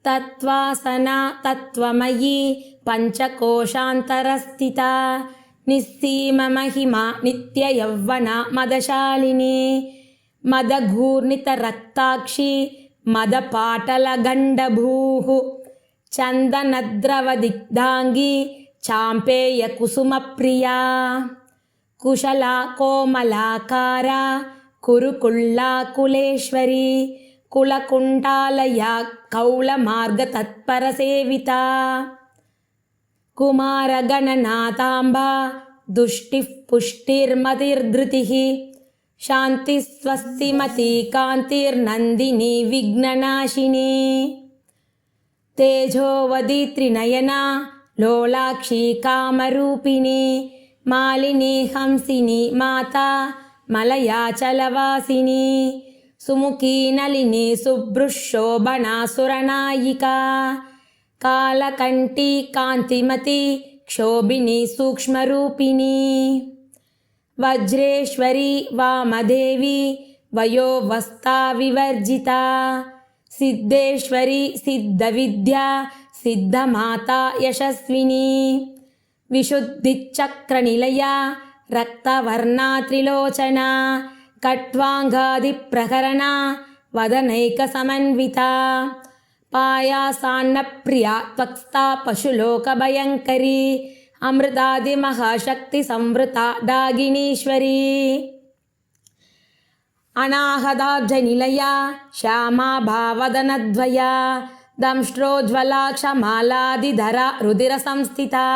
तत्त्वासना तत्त्वमयी पञ्चकोशान्तरस्थिता निस्सीममहिमा नित्ययौवना मदशालिनी मदघूर्णितरक्ताक्षी मदपाटलगण्डभूः चन्दनद्रवदिग्धाङ्गी चाम्पेयकुसुमप्रिया कुशला कोमलाकारा कुरुकुल्ला कुलेश्वरी कुलकुण्डालया कौलमार्गतत्परसेविता कुमारगणनाथाम्बा दुष्टिः पुष्टिर्मतिर्धृतिः शान्तिस्वस्तिमती कान्तिर्नन्दिनी विघ्ननाशिनी तेजोवदी लोलाक्षी कामरूपिणी मालिनी हंसिनी माता मलयाचलवासिनी सुमुखी नलिनी शुभ्रुशोभना सुरनायिका कालकण्ठी कान्तिमती क्षोभिनी सूक्ष्मरूपिणी वज्रेश्वरी वामदेवी वयोवस्था विवर्जिता सिद्धेश्वरी सिद्धविद्या सिद्धमाता यशस्विनी विशुद्धिचक्रनिलया रक्तवर्णा त्रिलोचना कट्वाङ्गादिप्रकरणा वदनैकसमन्विता पायासान्नप्रिया त्वक्स्था पशुलोकभयङ्करी अमृतादिमहाशक्तिसंवृता दागिनीश्वरी अनाहदाब्जनिलया श्यामा भावदनद्वया दंष्ट्रोज्ज्वला क्षमालादिधरा रुधिरसंस्थिता